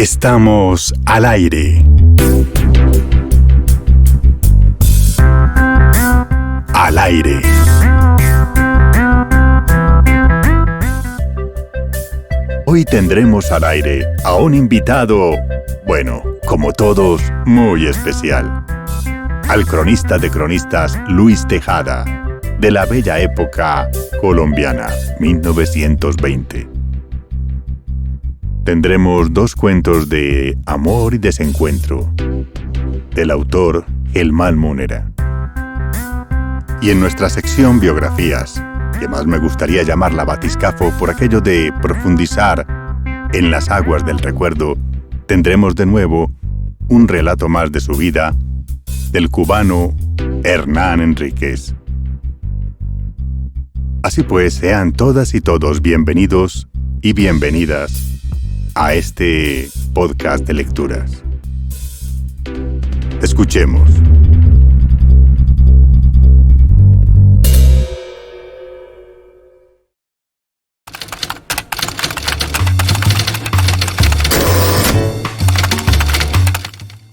Estamos al aire. Al aire. Hoy tendremos al aire a un invitado, bueno, como todos, muy especial. Al cronista de cronistas Luis Tejada, de la bella época colombiana, 1920. Tendremos 2 cuentos de amor y desencuentro, del autor Germán Munera. Y en nuestra sección biografías, que más me gustaría llamarla batiscafo por aquello de profundizar en las aguas del recuerdo, tendremos de nuevo un relato más de su vida, del cubano Hernán Enríquez. Así pues, sean todas y todos bienvenidos y bienvenidas a este podcast de lecturas. Escuchemos.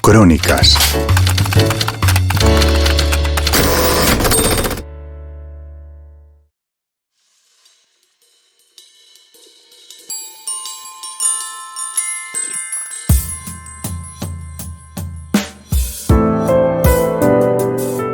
Crónicas.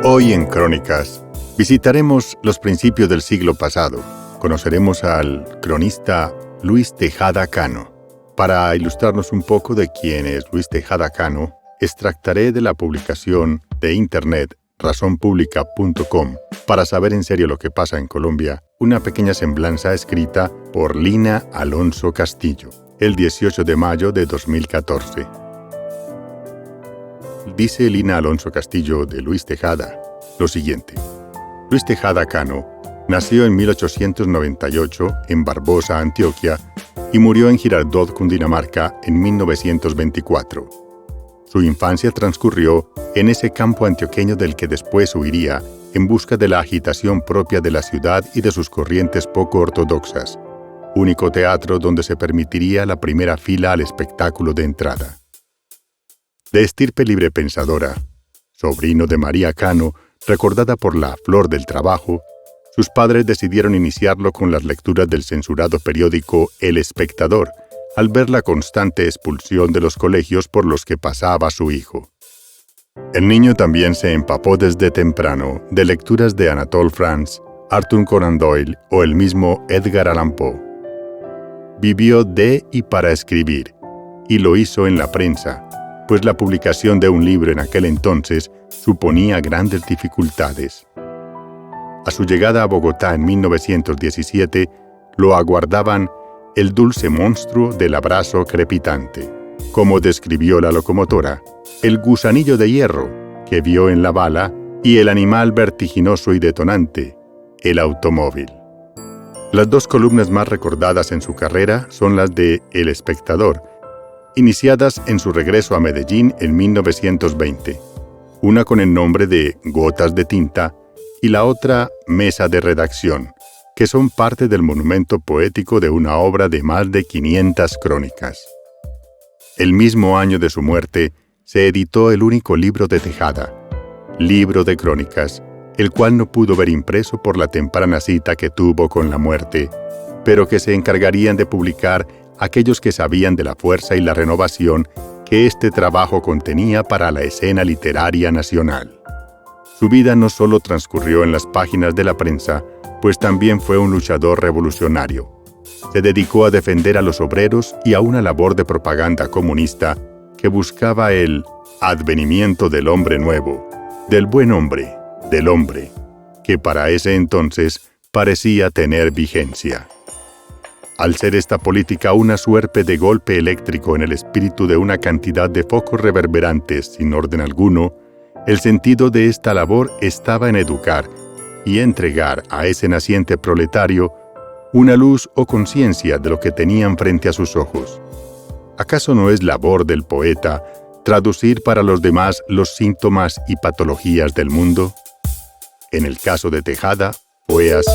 Hoy en Crónicas visitaremos los principios del siglo pasado. Conoceremos al cronista Luis Tejada Cano. Para ilustrarnos un poco de quién es Luis Tejada Cano, extractaré de la publicación de internet razonpublica.com, para saber en serio lo que pasa en Colombia, una pequeña semblanza escrita por Lina Alonso Castillo, el 18 de mayo de 2014. Dice Lina Alonso Castillo de Luis Tejada lo siguiente. Luis Tejada Cano nació en 1898 en Barbosa, Antioquia, y murió en Girardot, Cundinamarca, en 1924. Su infancia transcurrió en ese campo antioqueño del que después huiría en busca de la agitación propia de la ciudad y de sus corrientes poco ortodoxas, único teatro donde se permitiría la primera fila al espectáculo de entrada. De estirpe librepensadora, sobrino de María Cano, recordada por la Flor del Trabajo, sus padres decidieron iniciarlo con las lecturas del censurado periódico El Espectador, al ver la constante expulsión de los colegios por los que pasaba su hijo. El niño también se empapó desde temprano de lecturas de Anatole France, Arthur Conan Doyle o el mismo Edgar Allan Poe. Vivió de y para escribir, y lo hizo en la prensa, pues la publicación de un libro en aquel entonces suponía grandes dificultades. A su llegada a Bogotá en 1917, lo aguardaban el dulce monstruo del abrazo crepitante, como describió la locomotora, el gusanillo de hierro que vio en la bala y el animal vertiginoso y detonante, el automóvil. Las 2 columnas más recordadas en su carrera son las de El Espectador, iniciadas en su regreso a Medellín en 1920, una con el nombre de Gotas de Tinta y la otra Mesa de Redacción, que son parte del monumento poético de una obra de más de 500 crónicas. El mismo año de su muerte, se editó el único libro de Tejada, Libro de Crónicas, el cual no pudo ver impreso por la temprana cita que tuvo con la muerte, pero que se encargarían de publicar aquellos que sabían de la fuerza y la renovación que este trabajo contenía para la escena literaria nacional. Su vida no solo transcurrió en las páginas de la prensa, pues también fue un luchador revolucionario. Se dedicó a defender a los obreros y a una labor de propaganda comunista que buscaba el advenimiento del hombre nuevo, del buen hombre, del hombre, que para ese entonces parecía tener vigencia. Al ser esta política una suerte de golpe eléctrico en el espíritu de una cantidad de focos reverberantes sin orden alguno, el sentido de esta labor estaba en educar y entregar a ese naciente proletario una luz o conciencia de lo que tenían frente a sus ojos. ¿Acaso no es labor del poeta traducir para los demás los síntomas y patologías del mundo? En el caso de Tejada, fue así.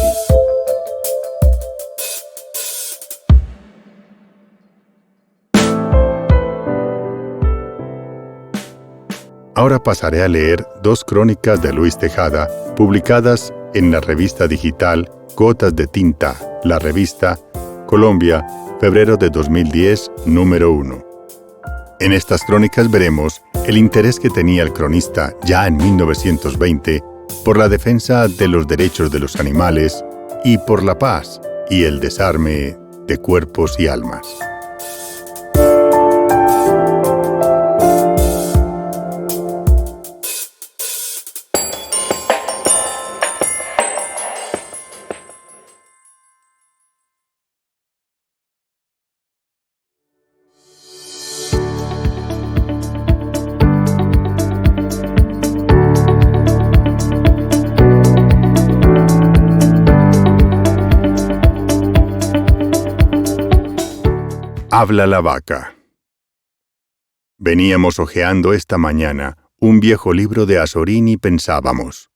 Ahora pasaré a leer 2 crónicas de Luis Tejada, publicadas en la revista digital Gotas de Tinta, la revista, Colombia, febrero de 2010, número 1. En estas crónicas veremos el interés que tenía el cronista ya en 1920 por la defensa de los derechos de los animales y por la paz y el desarme de cuerpos y almas. Habla la vaca. Veníamos hojeando esta mañana un viejo libro de Azorín y pensábamos: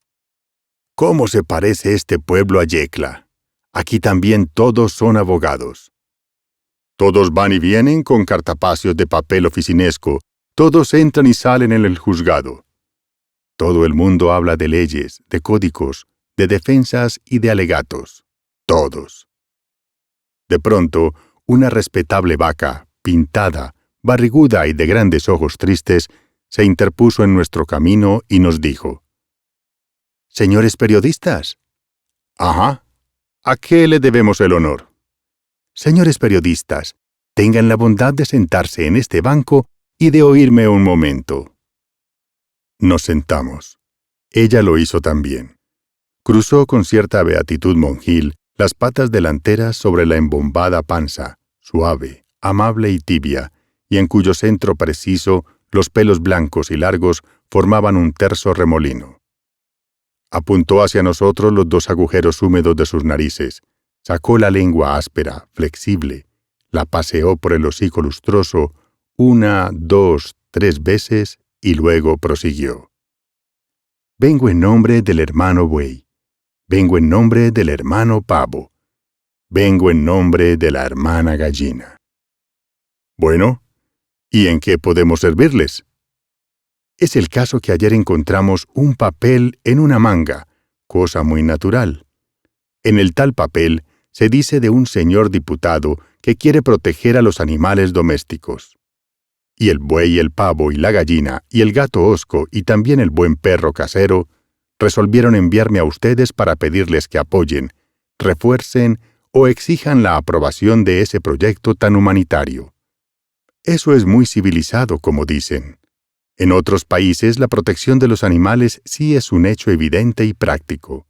¿cómo se parece este pueblo a Yecla? Aquí también todos son abogados. Todos van y vienen con cartapacios de papel oficinesco, todos entran y salen en el juzgado. Todo el mundo habla de leyes, de códigos, de defensas y de alegatos. Todos. De pronto, una respetable vaca, pintada, barriguda y de grandes ojos tristes, se interpuso en nuestro camino y nos dijo: «¿Señores periodistas?» «Ajá. ¿A qué le debemos el honor?» «Señores periodistas, tengan la bondad de sentarse en este banco y de oírme un momento». Nos sentamos. Ella lo hizo también. Cruzó con cierta beatitud monjil las patas delanteras sobre la embombada panza, suave, amable y tibia, y en cuyo centro preciso los pelos blancos y largos formaban un terso remolino. Apuntó hacia nosotros los 2 agujeros húmedos de sus narices, sacó la lengua áspera, flexible, la paseó por el hocico lustroso 1, 2, 3 veces y luego prosiguió: «Vengo en nombre del hermano buey, vengo en nombre del hermano pavo, vengo en nombre de la hermana gallina». «Bueno, ¿y en qué podemos servirles?» «Es el caso que ayer encontramos un papel en una manga, cosa muy natural. En el tal papel se dice de un señor diputado que quiere proteger a los animales domésticos. Y el buey, el pavo y la gallina y el gato hosco y también el buen perro casero resolvieron enviarme a ustedes para pedirles que apoyen, refuercen o exijan la aprobación de ese proyecto tan humanitario. Eso es muy civilizado, como dicen. En otros países la protección de los animales sí es un hecho evidente y práctico.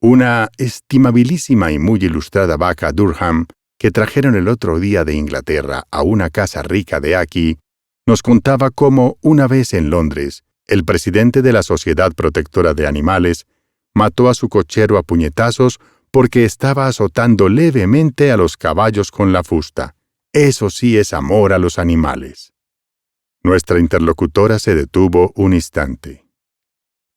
Una estimabilísima y muy ilustrada vaca Durham, que trajeron el otro día de Inglaterra a una casa rica de aquí, nos contaba cómo, una vez en Londres, el presidente de la Sociedad Protectora de Animales mató a su cochero a puñetazos porque estaba azotando levemente a los caballos con la fusta. Eso sí es amor a los animales. Nuestra interlocutora se detuvo un instante.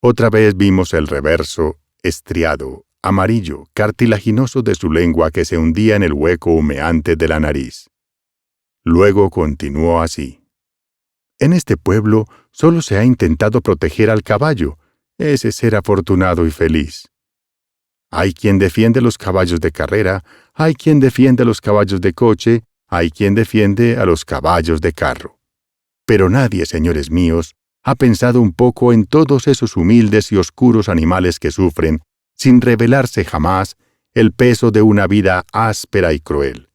Otra vez vimos el reverso, estriado, amarillo, cartilaginoso de su lengua que se hundía en el hueco humeante de la nariz. Luego continuó así: «En este pueblo solo se ha intentado proteger al caballo, ese ser afortunado y feliz. Hay quien defiende los caballos de carrera, hay quien defiende los caballos de coche, hay quien defiende a los caballos de carro. Pero nadie, señores míos, ha pensado un poco en todos esos humildes y oscuros animales que sufren, sin revelarse jamás, el peso de una vida áspera y cruel.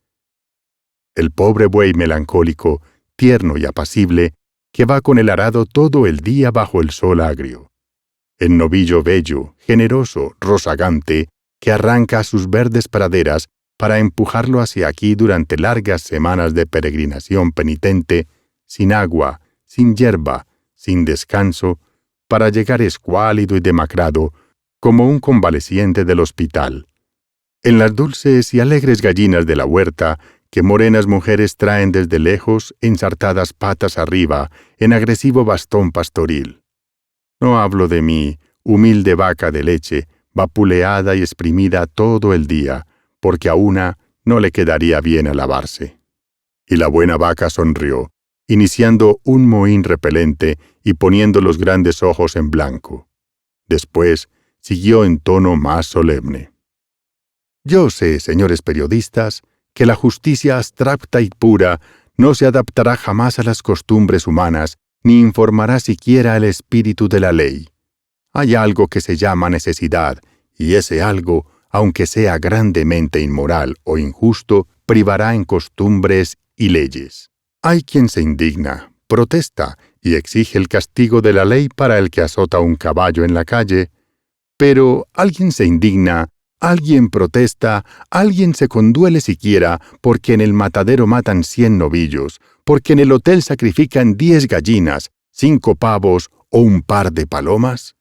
El pobre buey melancólico, tierno y apacible, que va con el arado todo el día bajo el sol agrio. El novillo bello, generoso, rozagante, que arranca a sus verdes praderas para empujarlo hacia aquí durante largas semanas de peregrinación penitente, sin agua, sin hierba, sin descanso, para llegar escuálido y demacrado, como un convaleciente del hospital. En las dulces y alegres gallinas de la huerta, que morenas mujeres traen desde lejos, ensartadas patas arriba, en agresivo bastón pastoril. No hablo de mí, humilde vaca de leche, vapuleada y exprimida todo el día, porque a una no le quedaría bien alabarse». Y la buena vaca sonrió, iniciando un mohín repelente y poniendo los grandes ojos en blanco. Después siguió en tono más solemne. Yo sé, señores periodistas, que la justicia abstracta y pura no se adaptará jamás a las costumbres humanas, ni informará siquiera el espíritu de la ley. Hay algo que se llama necesidad, y ese algo, aunque sea grandemente inmoral o injusto, privará en costumbres y leyes. Hay quien se indigna, protesta y exige el castigo de la ley para el que azota un caballo en la calle, pero alguien se indigna, alguien protesta, alguien se conduele siquiera porque en el matadero matan 100 novillos, porque en el hotel sacrifican 10 gallinas, 5 pavos o un par de palomas.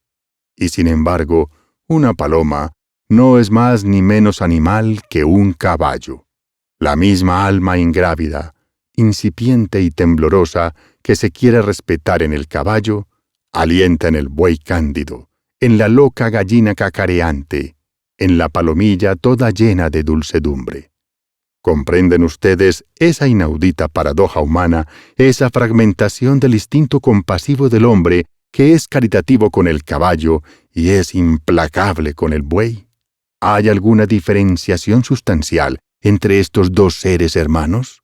Y sin embargo, una paloma no es más ni menos animal que un caballo. La misma alma ingrávida, incipiente y temblorosa que se quiere respetar en el caballo, alienta en el buey cándido, en la loca gallina cacareante, en la palomilla toda llena de dulcedumbre. ¿Comprenden ustedes esa inaudita paradoja humana, esa fragmentación del instinto compasivo del hombre que es caritativo con el caballo y es implacable con el buey? ¿Hay alguna diferenciación sustancial entre estos dos seres hermanos?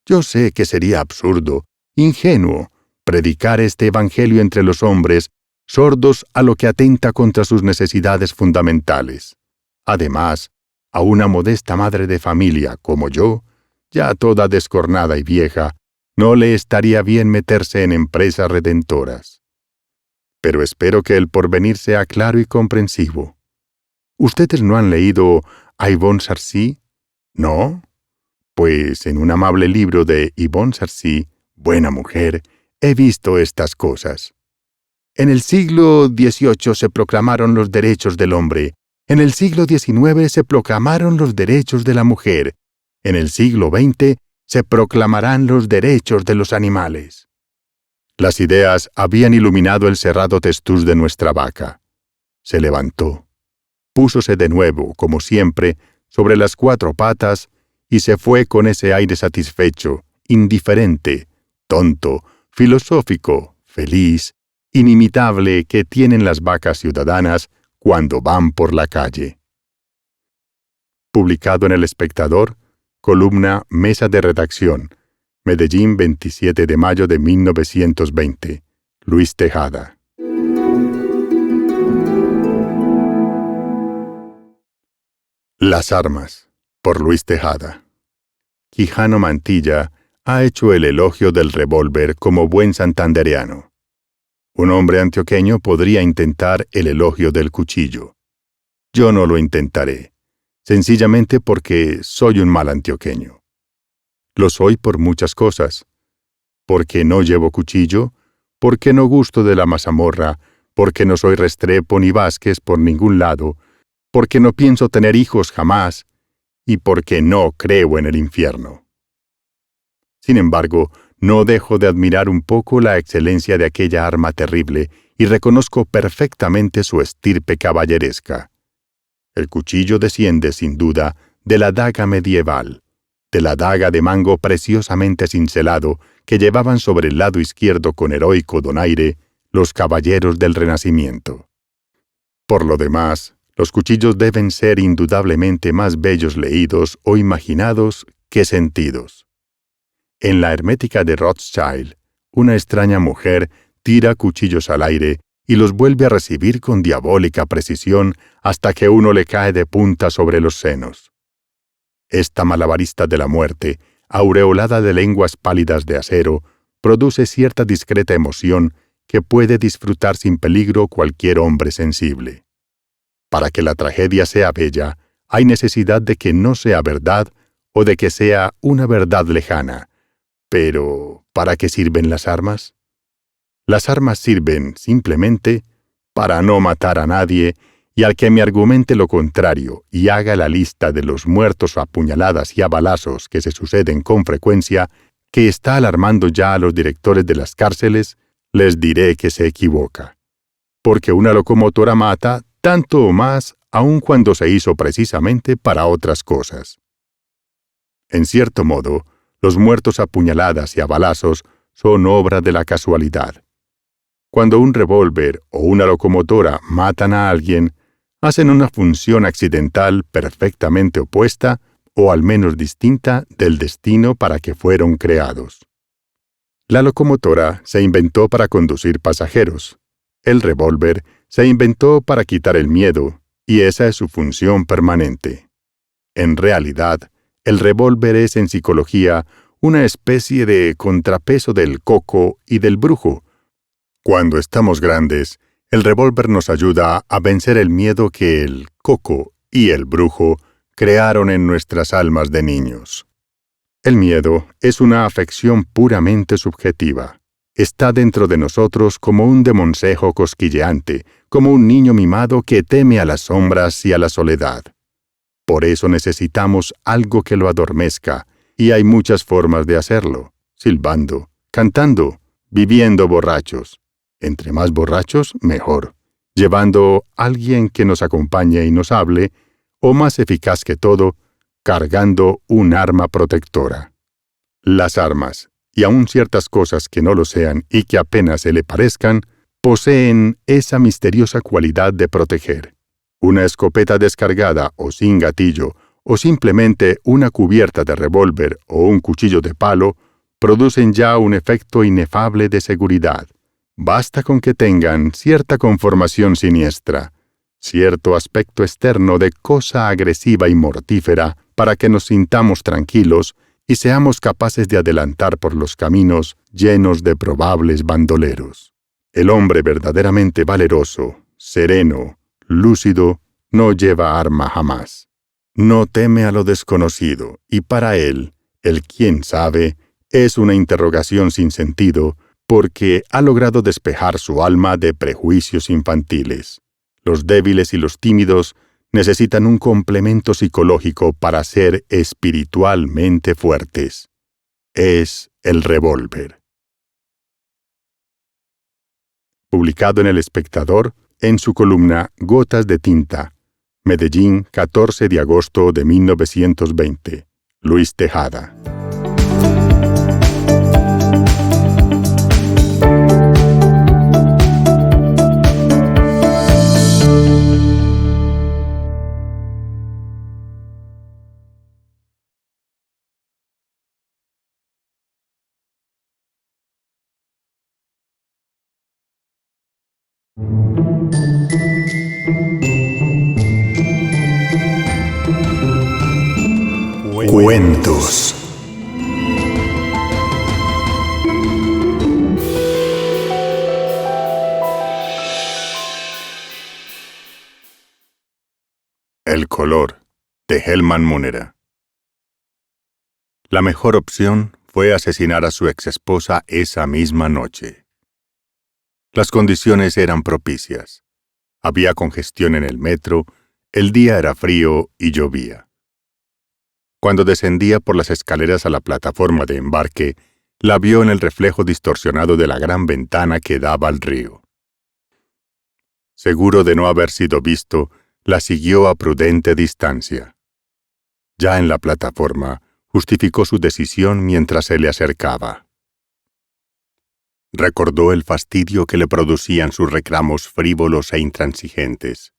Yo sé que sería absurdo, ingenuo, predicar este evangelio entre los hombres, sordos a lo que atenta contra sus necesidades fundamentales. Además, a una modesta madre de familia como yo, ya toda descornada y vieja, no le estaría bien meterse en empresas redentoras. Pero espero que el porvenir sea claro y comprensivo. ¿Ustedes no han leído a Yvonne Sarcey? ¿No? Pues en un amable libro de Yvonne Sarcey, buena mujer, he visto estas cosas. En el siglo XVIII se proclamaron los derechos del hombre. En el siglo XIX se proclamaron los derechos de la mujer. En el siglo XX se proclamarán los derechos de los animales. Las ideas habían iluminado el cerrado testuz de nuestra vaca. Se levantó, púsose de nuevo, como siempre, sobre las 4 patas y se fue con ese aire satisfecho, indiferente, tonto, filosófico, feliz, inimitable que tienen las vacas ciudadanas cuando van por la calle. Publicado en El Espectador, columna Mesa de Redacción, Medellín, 27 de mayo de 1920. Luis Tejada. Las armas, por Luis Tejada. Quijano Mantilla ha hecho el elogio del revólver como buen santandereano. Un hombre antioqueño podría intentar el elogio del cuchillo. Yo no lo intentaré, sencillamente porque soy un mal antioqueño. Lo soy por muchas cosas. Porque no llevo cuchillo, porque no gusto de la mazamorra, porque no soy Restrepo ni Vázquez por ningún lado, porque no pienso tener hijos jamás, y porque no creo en el infierno. Sin embargo, no dejo de admirar un poco la excelencia de aquella arma terrible y reconozco perfectamente su estirpe caballeresca. El cuchillo desciende, sin duda, de la daga medieval, de la daga de mango preciosamente cincelado que llevaban sobre el lado izquierdo con heroico donaire los caballeros del Renacimiento. Por lo demás, los cuchillos deben ser indudablemente más bellos leídos o imaginados que sentidos. En la Hermética de Rothschild, una extraña mujer tira cuchillos al aire y los vuelve a recibir con diabólica precisión hasta que uno le cae de punta sobre los senos. Esta malabarista de la muerte, aureolada de lenguas pálidas de acero, produce cierta discreta emoción que puede disfrutar sin peligro cualquier hombre sensible. Para que la tragedia sea bella, hay necesidad de que no sea verdad o de que sea una verdad lejana. Pero, ¿para qué sirven las armas? Las armas sirven, simplemente, para no matar a nadie, y al que me argumente lo contrario y haga la lista de los muertos a puñaladas y a balazos que se suceden con frecuencia, que está alarmando ya a los directores de las cárceles, les diré que se equivoca. Porque una locomotora mata tanto o más aun cuando se hizo precisamente para otras cosas. En cierto modo, los muertos a puñaladas y a balazos son obra de la casualidad. Cuando un revólver o una locomotora matan a alguien, hacen una función accidental perfectamente opuesta o al menos distinta del destino para que fueron creados. La locomotora se inventó para conducir pasajeros. El revólver se inventó para quitar el miedo, y esa es su función permanente. En realidad, el revólver es en psicología una especie de contrapeso del coco y del brujo. Cuando estamos grandes, el revólver nos ayuda a vencer el miedo que el coco y el brujo crearon en nuestras almas de niños. El miedo es una afección puramente subjetiva. Está dentro de nosotros como un demoncejo cosquilleante, como un niño mimado que teme a las sombras y a la soledad. Por eso necesitamos algo que lo adormezca, y hay muchas formas de hacerlo: silbando, cantando, viviendo borrachos. Entre más borrachos, mejor. Llevando a alguien que nos acompañe y nos hable, o más eficaz que todo, cargando un arma protectora. Las armas, y aun ciertas cosas que no lo sean y que apenas se le parezcan, poseen esa misteriosa cualidad de proteger. Una escopeta descargada o sin gatillo, o simplemente una cubierta de revólver o un cuchillo de palo, producen ya un efecto inefable de seguridad. Basta con que tengan cierta conformación siniestra, cierto aspecto externo de cosa agresiva y mortífera para que nos sintamos tranquilos y seamos capaces de adelantar por los caminos llenos de probables bandoleros. El hombre verdaderamente valeroso, sereno, lúcido, no lleva arma jamás. No teme a lo desconocido, y para él, el quién sabe, es una interrogación sin sentido, porque ha logrado despejar su alma de prejuicios infantiles. Los débiles y los tímidos necesitan un complemento psicológico para ser espiritualmente fuertes. Es el revólver. Publicado en El Espectador, en su columna Gotas de Tinta, Medellín, 14 de agosto de 1920. Luis Tejada. Cuentos. El color, de Hellman Munera. La mejor opción fue asesinar a su exesposa esa misma noche. Las condiciones eran propicias. Había congestión en el metro, el día era frío y llovía. Cuando descendía por las escaleras a la plataforma de embarque, la vio en el reflejo distorsionado de la gran ventana que daba al río. Seguro de no haber sido visto, la siguió a prudente distancia. Ya en la plataforma, justificó su decisión mientras se le acercaba. Recordó el fastidio que le producían sus reclamos frívolos e intransigentes.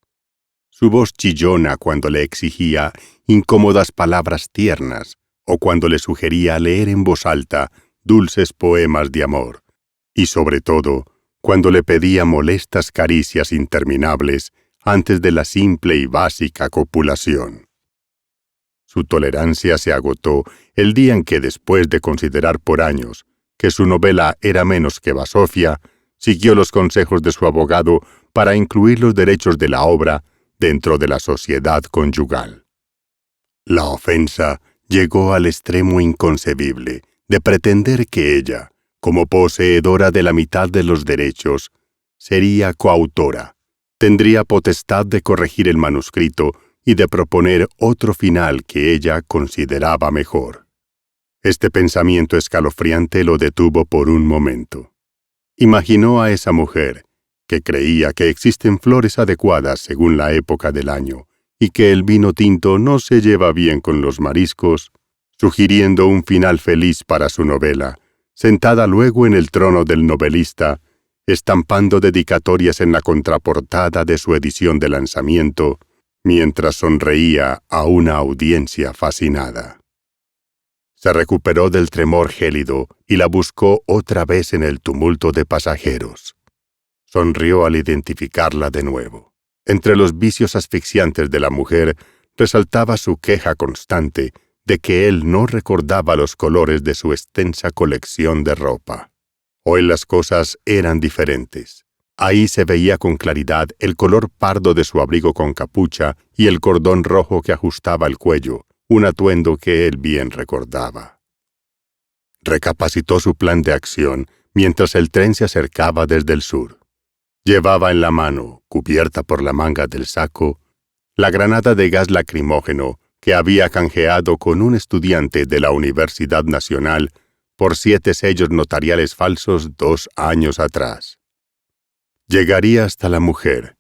Su voz chillona cuando le exigía incómodas palabras tiernas o cuando le sugería leer en voz alta dulces poemas de amor, y sobre todo, cuando le pedía molestas caricias interminables antes de la simple y básica copulación. Su tolerancia se agotó el día en que, después de considerar por años que su novela era menos que basofia, siguió los consejos de su abogado para incluir los derechos de la obra dentro de la sociedad conyugal. La ofensa llegó al extremo inconcebible de pretender que ella, como poseedora de la mitad de los derechos, sería coautora, tendría potestad de corregir el manuscrito y de proponer otro final que ella consideraba mejor. Este pensamiento escalofriante lo detuvo por un momento. Imaginó a esa mujer, que creía que existen flores adecuadas según la época del año y que el vino tinto no se lleva bien con los mariscos, sugiriendo un final feliz para su novela, sentada luego en el trono del novelista, estampando dedicatorias en la contraportada de su edición de lanzamiento, mientras sonreía a una audiencia fascinada. Se recuperó del tremor gélido y la buscó otra vez en el tumulto de pasajeros. Sonrió al identificarla de nuevo. Entre los vicios asfixiantes de la mujer resaltaba su queja constante de que él no recordaba los colores de su extensa colección de ropa. Hoy las cosas eran diferentes. Ahí se veía con claridad el color pardo de su abrigo con capucha y el cordón rojo que ajustaba el cuello, un atuendo que él bien recordaba. Recapacitó su plan de acción mientras el tren se acercaba desde el sur. Llevaba en la mano, cubierta por la manga del saco, la granada de gas lacrimógeno que había canjeado con un estudiante de la Universidad Nacional por 7 sellos notariales falsos 2 años atrás. Llegaría hasta la mujer,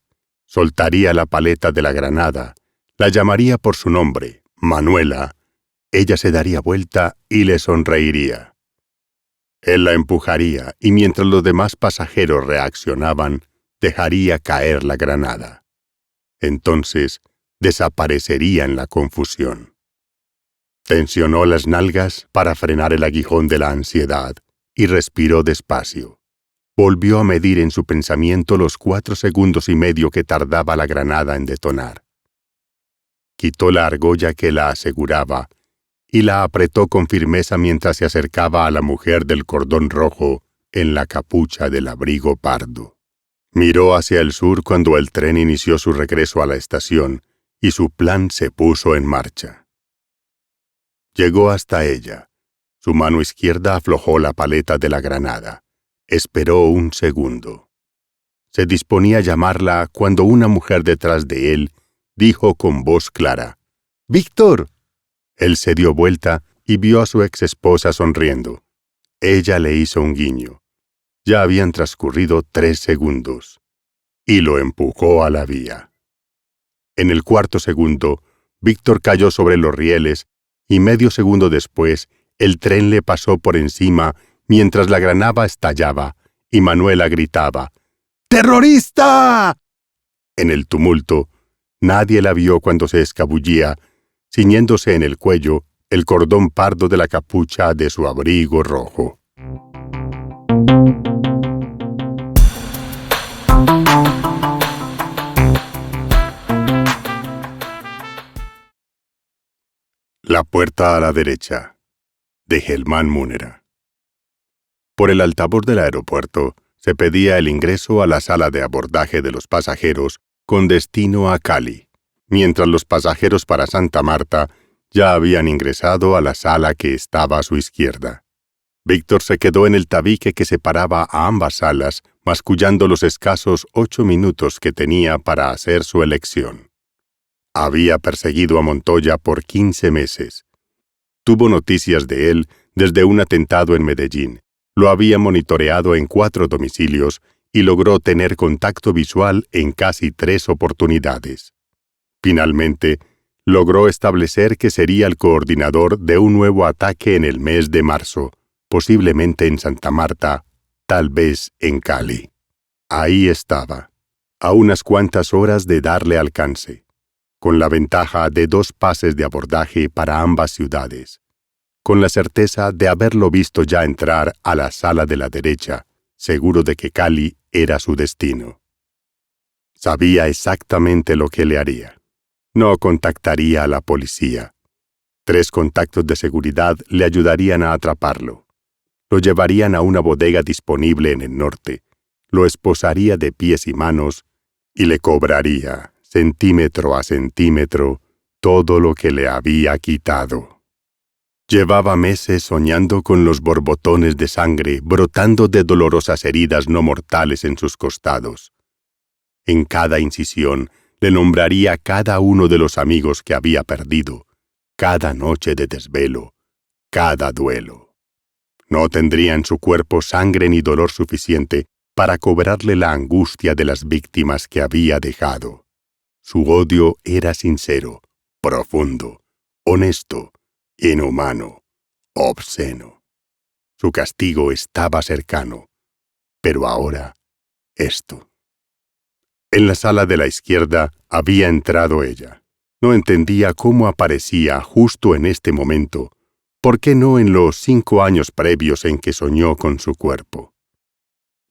soltaría la paleta de la granada, la llamaría por su nombre, Manuela. Ella se daría vuelta y le sonreiría. Él la empujaría y mientras los demás pasajeros reaccionaban, dejaría caer la granada. Entonces, desaparecería en la confusión. Tensionó las nalgas para frenar el aguijón de la ansiedad y respiró despacio. Volvió a medir en su pensamiento los 4 segundos y medio que tardaba la granada en detonar. Quitó la argolla que la aseguraba y la apretó con firmeza mientras se acercaba a la mujer del cordón rojo en la capucha del abrigo pardo. Miró hacia el sur cuando el tren inició su regreso a la estación y su plan se puso en marcha. Llegó hasta ella. Su mano izquierda aflojó la paleta de la granada. Esperó un segundo. Se disponía a llamarla cuando una mujer detrás de él dijo con voz clara: «¡Víctor!». Él se dio vuelta y vio a su exesposa sonriendo. Ella le hizo un guiño. Ya habían transcurrido 3 segundos. Y lo empujó a la vía. En el 4º segundo, Víctor cayó sobre los rieles y medio segundo después, el tren le pasó por encima mientras la granada estallaba y Manuela gritaba: «¡Terrorista!». En el tumulto, nadie la vio cuando se escabullía, ciñéndose en el cuello el cordón pardo de la capucha de su abrigo rojo. La puerta a la derecha, de Germán Múnera. Por el altavoz del aeropuerto se pedía el ingreso a la sala de abordaje de los pasajeros con destino a Cali, mientras los pasajeros para Santa Marta ya habían ingresado a la sala que estaba a su izquierda. Víctor se quedó en el tabique que separaba a ambas salas, mascullando los escasos 8 minutos que tenía para hacer su elección. Había perseguido a Montoya por 15 meses. Tuvo noticias de él desde un atentado en Medellín. Lo había monitoreado en 4 domicilios y logró tener contacto visual en casi 3 oportunidades. Finalmente, logró establecer que sería el coordinador de un nuevo ataque en el mes de marzo, posiblemente en Santa Marta, tal vez en Cali. Ahí estaba, a unas cuantas horas de darle alcance, con la ventaja de 2 pases de abordaje para ambas ciudades, con la certeza de haberlo visto ya entrar a la sala de la derecha, seguro de que Cali era su destino. Sabía exactamente lo que le haría. No contactaría a la policía. 3 contactos de seguridad le ayudarían a atraparlo. Lo llevarían a una bodega disponible en el norte, lo esposaría de pies y manos y le cobraría, centímetro a centímetro, todo lo que le había quitado. Llevaba meses soñando con los borbotones de sangre brotando de dolorosas heridas no mortales en sus costados. En cada incisión le nombraría cada uno de los amigos que había perdido, cada noche de desvelo, cada duelo. No tendría en su cuerpo sangre ni dolor suficiente para cobrarle la angustia de las víctimas que había dejado. Su odio era sincero, profundo, honesto, inhumano, obsceno. Su castigo estaba cercano. Pero ahora, esto. En la sala de la izquierda había entrado ella. No entendía cómo aparecía justo en este momento. ¿Por qué no en los 5 años previos en que soñó con su cuerpo?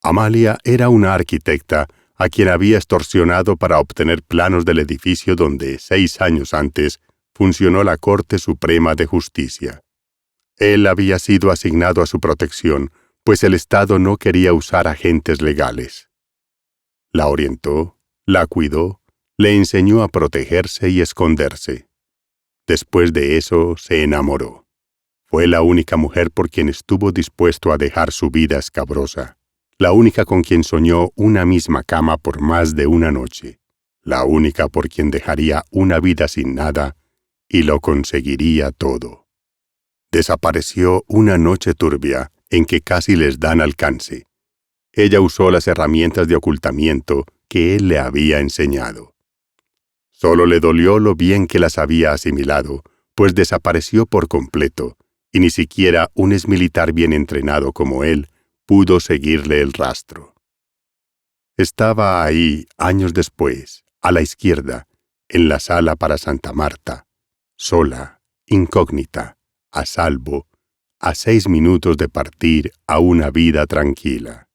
Amalia era una arquitecta a quien había extorsionado para obtener planos del edificio donde 6 años antes funcionó la Corte Suprema de Justicia. Él había sido asignado a su protección, pues el Estado no quería usar agentes legales. La orientó, la cuidó, le enseñó a protegerse y esconderse. Después de eso se enamoró. Fue la única mujer por quien estuvo dispuesto a dejar su vida escabrosa. La única con quien soñó una misma cama por más de una noche. La única por quien dejaría una vida sin nada y lo conseguiría todo. Desapareció una noche turbia en que casi les dan alcance. Ella usó las herramientas de ocultamiento que él le había enseñado. Solo le dolió lo bien que las había asimilado, pues desapareció por completo, y ni siquiera un exmilitar bien entrenado como él pudo seguirle el rastro. Estaba ahí, años después, a la izquierda, en la sala para Santa Marta, sola, incógnita, a salvo, a 6 minutos de partir a una vida tranquila.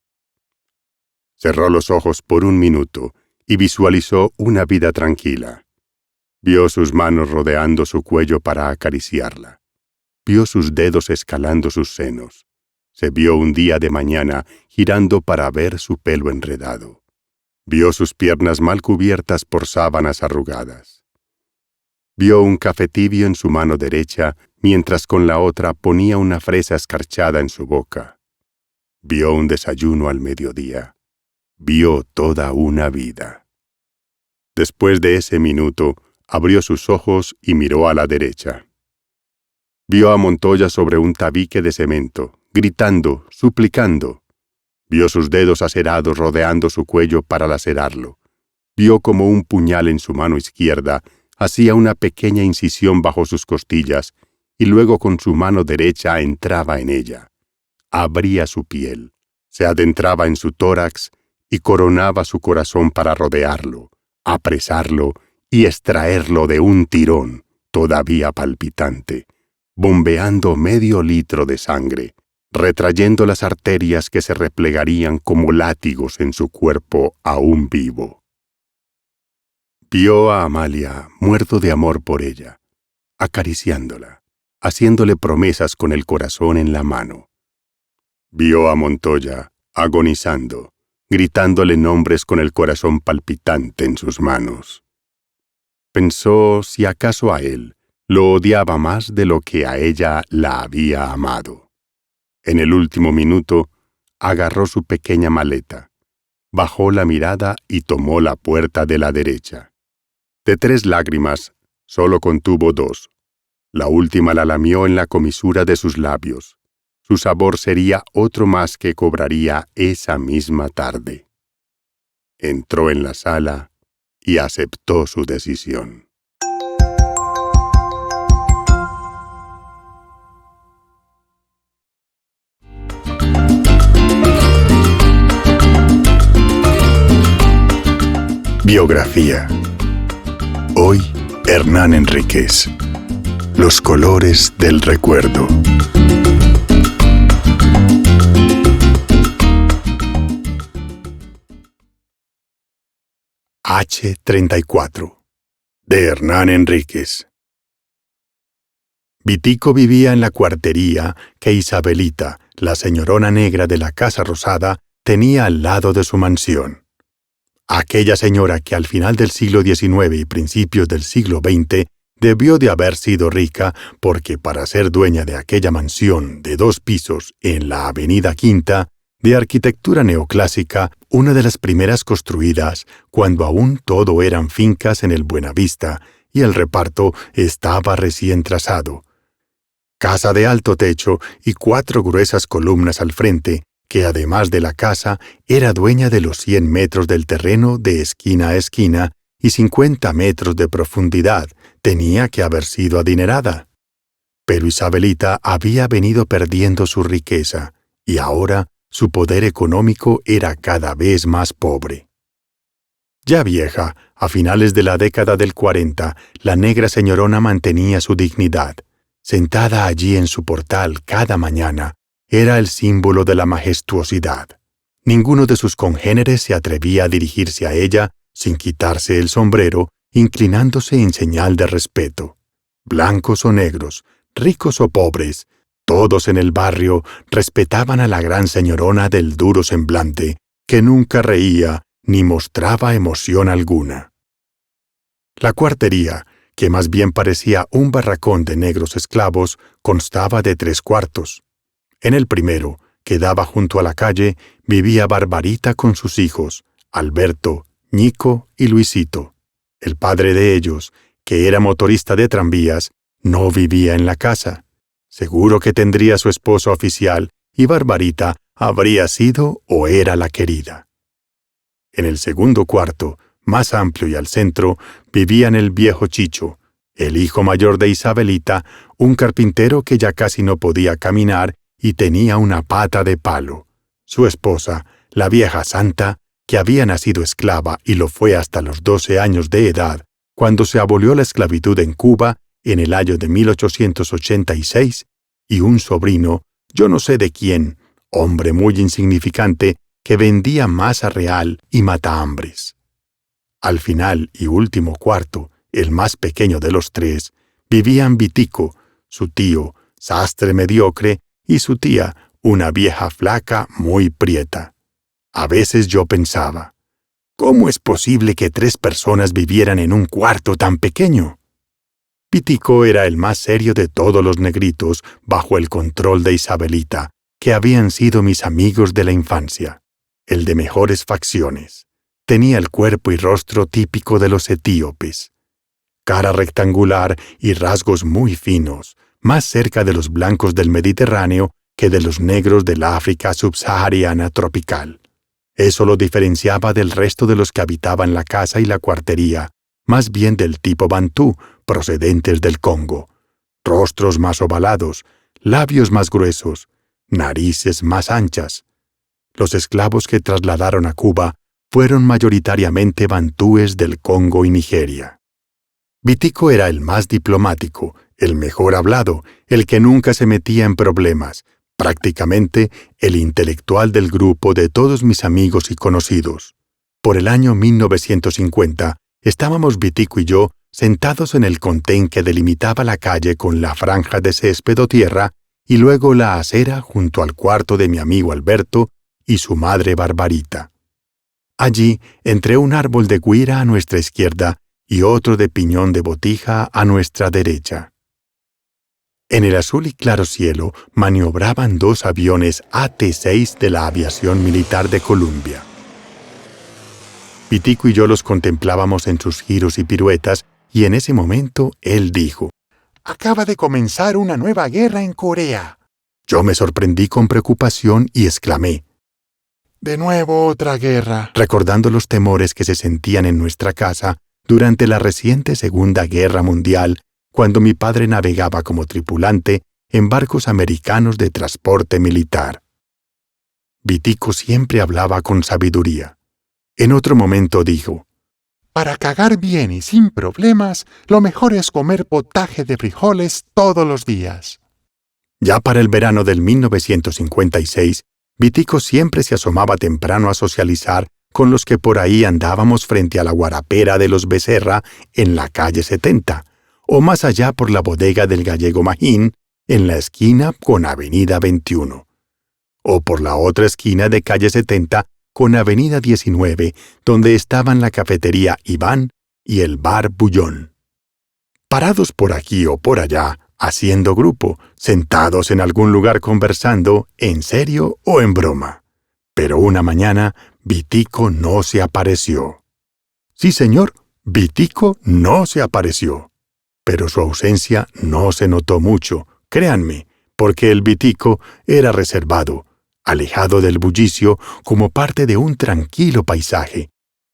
Cerró los ojos por 1 minuto y visualizó una vida tranquila. Vio sus manos rodeando su cuello para acariciarla. Vio sus dedos escalando sus senos. Se vio un día de mañana girando para ver su pelo enredado. Vio sus piernas mal cubiertas por sábanas arrugadas. Vio un café tibio en su mano derecha, mientras con la otra ponía una fresa escarchada en su boca. Vio un desayuno al mediodía. Vio toda una vida. Después de ese minuto, abrió sus ojos y miró a la derecha. Vio a Montoya sobre un tabique de cemento, gritando, suplicando. Vio sus dedos acerados rodeando su cuello para lacerarlo. Vio como un puñal en su mano izquierda hacía una pequeña incisión bajo sus costillas y luego con su mano derecha entraba en ella. Abría su piel, se adentraba en su tórax y coronaba su corazón para rodearlo, apresarlo y extraerlo de un tirón, todavía palpitante, bombeando medio litro de sangre, retrayendo las arterias que se replegarían como látigos en su cuerpo aún vivo. Vio a Amalia, muerto de amor por ella, acariciándola, haciéndole promesas con el corazón en la mano. Vio a Montoya, agonizando, gritándole nombres con el corazón palpitante en sus manos. Pensó si acaso a él lo odiaba más de lo que a ella la había amado. En el último minuto, agarró su pequeña maleta, bajó la mirada y tomó la puerta de la derecha. De 3 lágrimas, solo contuvo 2. La última la lamió en la comisura de sus labios. Su sabor sería otro más que cobraría esa misma tarde. Entró en la sala y aceptó su decisión. Biografía. Hoy, Hernán Enríquez. Los colores del recuerdo. H-34. De Hernán Enríquez. Vitico vivía en la cuartería que Isabelita, la señorona negra de la Casa Rosada, tenía al lado de su mansión. Aquella señora que al final del siglo XIX y principios del siglo XX debió de haber sido rica porque para ser dueña de aquella mansión de 2 pisos en la Avenida Quinta, de arquitectura neoclásica, una de las primeras construidas cuando aún todo eran fincas en el Buenavista y el reparto estaba recién trazado. Casa de alto techo y 4 gruesas columnas al frente, que además de la casa, era dueña de los 100 metros del terreno de esquina a esquina y 50 metros de profundidad, tenía que haber sido adinerada. Pero Isabelita había venido perdiendo su riqueza, y ahora su poder económico era cada vez más pobre. Ya vieja, a finales de la década del 40, la negra señorona mantenía su dignidad. Sentada allí en su portal cada mañana, era el símbolo de la majestuosidad. Ninguno de sus congéneres se atrevía a dirigirse a ella sin quitarse el sombrero, inclinándose en señal de respeto. Blancos o negros, ricos o pobres, todos en el barrio respetaban a la gran señorona del duro semblante, que nunca reía ni mostraba emoción alguna. La cuartería, que más bien parecía un barracón de negros esclavos, constaba de 3 cuartos. En el primero, que daba junto a la calle, vivía Barbarita con sus hijos, Alberto, Ñico y Luisito. El padre de ellos, que era motorista de tranvías, no vivía en la casa. Seguro que tendría su esposo oficial y Barbarita habría sido o era la querida. En el segundo cuarto, más amplio y al centro, vivían el viejo Chicho, el hijo mayor de Isabelita, un carpintero que ya casi no podía caminar y tenía una pata de palo. Su esposa, la vieja Santa, que había nacido esclava y lo fue hasta los 12 años de edad, cuando se abolió la esclavitud en Cuba en el año de 1886, y un sobrino, yo no sé de quién, hombre muy insignificante, que vendía masa real y matahambres. Al final y último cuarto, el más pequeño de los 3, vivían Vitico, su tío, sastre mediocre, y su tía, una vieja flaca muy prieta. A veces yo pensaba, ¿cómo es posible que 3 personas vivieran en un cuarto tan pequeño? Vitico era el más serio de todos los negritos bajo el control de Isabelita, que habían sido mis amigos de la infancia. El de mejores facciones. Tenía el cuerpo y rostro típico de los etíopes. Cara rectangular y rasgos muy finos, más cerca de los blancos del Mediterráneo que de los negros del África subsahariana tropical. Eso lo diferenciaba del resto de los que habitaban la casa y la cuartería, más bien del tipo bantú, procedentes del Congo. Rostros más ovalados, labios más gruesos, narices más anchas. Los esclavos que trasladaron a Cuba fueron mayoritariamente bantúes del Congo y Nigeria. Vitico era el más diplomático, el mejor hablado, el que nunca se metía en problemas, prácticamente el intelectual del grupo de todos mis amigos y conocidos. Por el año 1950, estábamos Vitico y yo sentados en el contén que delimitaba la calle con la franja de césped o tierra y luego la acera junto al cuarto de mi amigo Alberto y su madre Barbarita. Allí, entre un árbol de güira a nuestra izquierda y otro de piñón de botija a nuestra derecha. En el azul y claro cielo maniobraban 2 aviones AT-6 de la aviación militar de Colombia. Vitico y yo los contemplábamos en sus giros y piruetas, y en ese momento él dijo: «Acaba de comenzar una nueva guerra en Corea». Yo me sorprendí con preocupación y exclamé: «¿De nuevo otra guerra?», recordando los temores que se sentían en nuestra casa durante la reciente Segunda Guerra Mundial, cuando mi padre navegaba como tripulante en barcos americanos de transporte militar. Vitico siempre hablaba con sabiduría. En otro momento dijo: «Para cagar bien y sin problemas, lo mejor es comer potaje de frijoles todos los días». Ya para el verano del 1956, Vitico siempre se asomaba temprano a socializar con los que por ahí andábamos frente a la guarapera de los Becerra en la calle 70, o más allá por la bodega del Gallego Magín, en la esquina con Avenida 21, o por la otra esquina de calle 70 con Avenida 19, donde estaban la cafetería Iván y el bar Bullón. Parados por aquí o por allá, haciendo grupo, sentados en algún lugar conversando, en serio o en broma. Pero una mañana, Vitico no se apareció. Sí, señor, Vitico no se apareció. Pero su ausencia no se notó mucho, créanme, porque el Vitico era reservado, alejado del bullicio como parte de un tranquilo paisaje.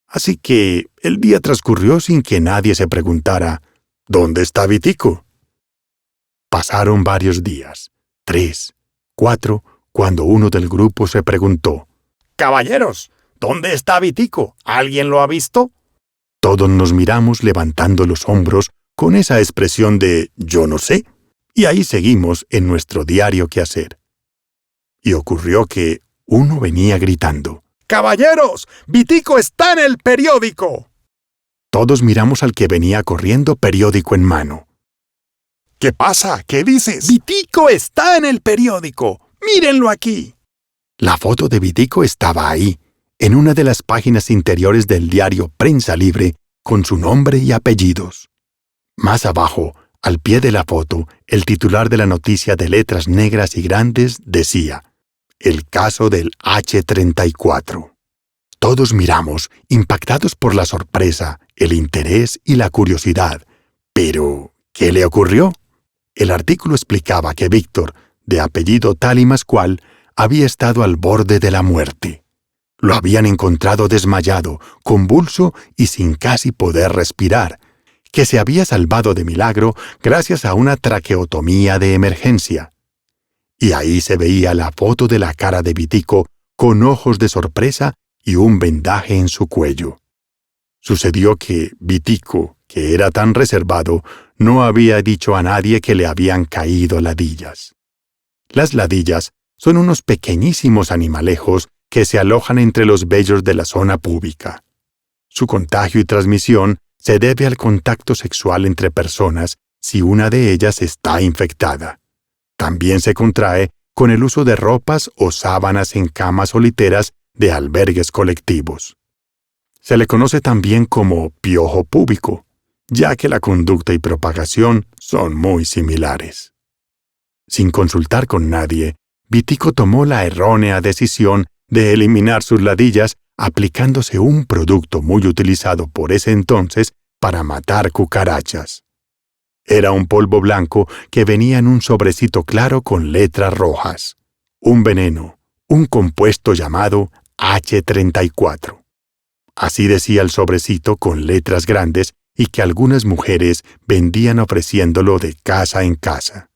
Así que el día transcurrió sin que nadie se preguntara: ¿dónde está Vitico? Pasaron varios días, 3, 4, cuando uno del grupo se preguntó: «Caballeros, ¿dónde está Vitico? ¿Alguien lo ha visto?» Todos nos miramos levantando los hombros con esa expresión de «yo no sé», y ahí seguimos en nuestro diario quehacer. Y ocurrió que uno venía gritando: «¡Caballeros! ¡Vitico está en el periódico!». Todos miramos al que venía corriendo, periódico en mano. «¿Qué pasa? ¿Qué dices?» «¡Vitico está en el periódico! ¡Mírenlo aquí!». La foto de Vitico estaba ahí, en una de las páginas interiores del diario Prensa Libre, con su nombre y apellidos. Más abajo, al pie de la foto, el titular de la noticia de letras negras y grandes decía: «El caso del H-34». Todos miramos, impactados por la sorpresa, el interés y la curiosidad. Pero, ¿qué le ocurrió? El artículo explicaba que Víctor, de apellido tal y mascual, había estado al borde de la muerte. Lo habían encontrado desmayado, convulso y sin casi poder respirar, que se había salvado de milagro gracias a una traqueotomía de emergencia. Y ahí se veía la foto de la cara de Vitico con ojos de sorpresa y un vendaje en su cuello. Sucedió que Vitico, que era tan reservado, no había dicho a nadie que le habían caído ladillas. Las ladillas son unos pequeñísimos animalejos que se alojan entre los vellos de la zona púbica. Su contagio y transmisión se debe al contacto sexual entre personas si una de ellas está infectada. También se contrae con el uso de ropas o sábanas en camas o literas de albergues colectivos. Se le conoce también como piojo púbico, ya que la conducta y propagación son muy similares. Sin consultar con nadie, Vitico tomó la errónea decisión de eliminar sus ladillas aplicándose un producto muy utilizado por ese entonces para matar cucarachas. Era un polvo blanco que venía en un sobrecito claro con letras rojas. Un veneno, un compuesto llamado H-34. Así decía el sobrecito con letras grandes y que algunas mujeres vendían ofreciéndolo de casa en casa.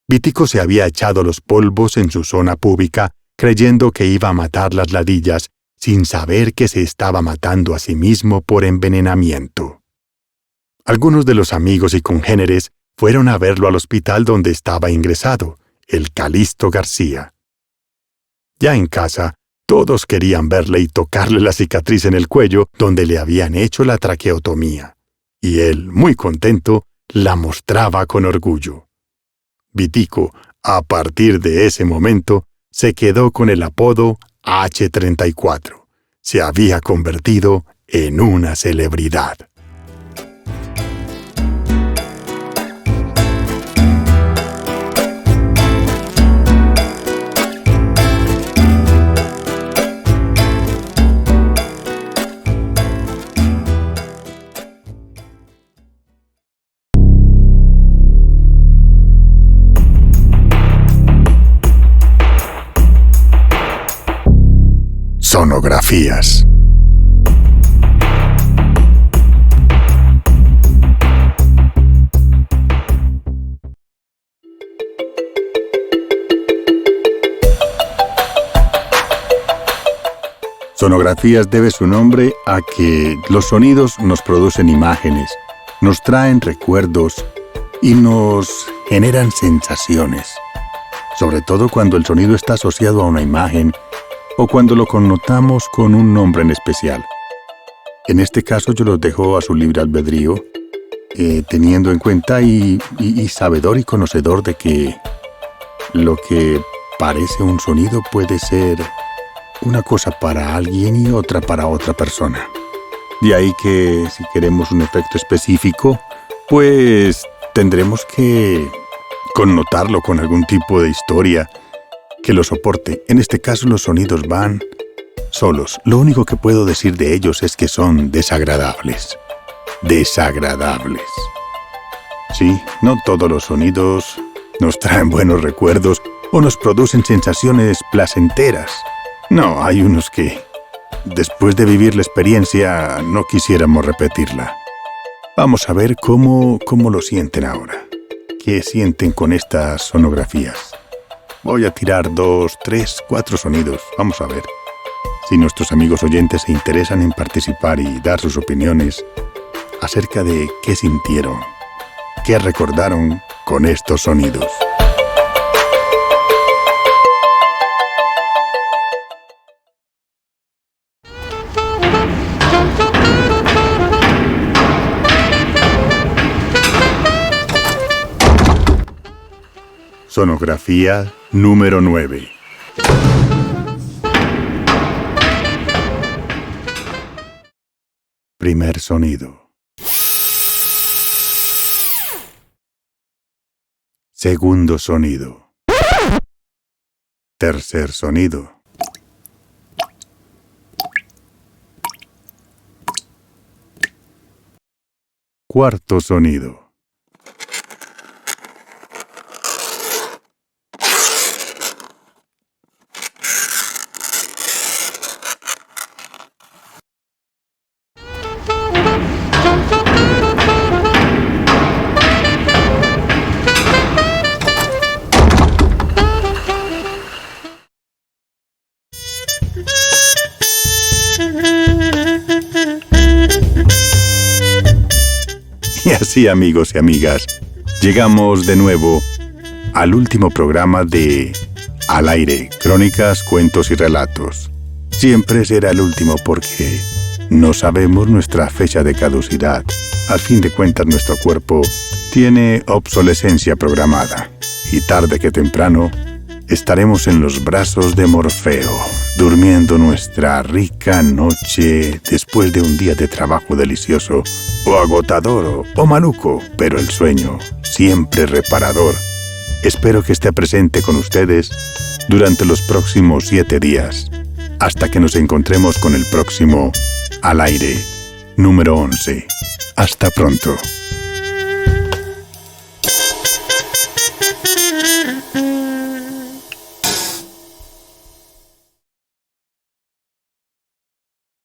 Vitico se había echado los polvos en su zona púbica creyendo que iba a matar las ladillas, sin saber que se estaba matando a sí mismo por envenenamiento. Algunos de los amigos y congéneres fueron a verlo al hospital donde estaba ingresado, el Calixto García. Ya en casa, todos querían verle y tocarle la cicatriz en el cuello donde le habían hecho la traqueotomía, y él, muy contento, la mostraba con orgullo. Vitico, a partir de ese momento, se quedó con el apodo H-34. Se había convertido en una celebridad. Sonografías. Sonografías debe su nombre a que los sonidos nos producen imágenes, nos traen recuerdos y nos generan sensaciones, sobre todo cuando el sonido está asociado a una imagen o cuando lo connotamos con un nombre en especial. En este caso yo los dejo a su libre albedrío, teniendo en cuenta y sabedor y conocedor de que lo que parece un sonido puede ser una cosa para alguien y otra para otra persona. De ahí que si queremos un efecto específico, pues tendremos que connotarlo con algún tipo de historia que lo soporte. En este caso los sonidos van solos. Lo único que puedo decir de ellos es que son desagradables. Desagradables. Sí, no todos los sonidos nos traen buenos recuerdos o nos producen sensaciones placenteras. No, hay unos que, después de vivir la experiencia, no quisiéramos repetirla. Vamos a ver cómo lo sienten ahora. qué sienten con estas sonografías. Voy a tirar 2, 3, 4 sonidos. Vamos a ver si nuestros amigos oyentes se interesan en participar y dar sus opiniones acerca de qué sintieron, qué recordaron con estos sonidos. Sonografía número 9. Primer sonido. Segundo sonido. Tercer sonido. Cuarto sonido. Y así, amigos y amigas, llegamos de nuevo al último programa de Al Aire, Crónicas, Cuentos y Relatos. Siempre será el último porque no sabemos nuestra fecha de caducidad. Al fin de cuentas, nuestro cuerpo tiene obsolescencia programada y tarde que temprano estaremos en los brazos de Morfeo, durmiendo nuestra rica noche después de un día de trabajo delicioso, o agotador, o maluco, pero el sueño, siempre reparador. Espero que esté presente con ustedes durante los próximos 7 días, hasta que nos encontremos con el próximo Al Aire, número 11. Hasta pronto.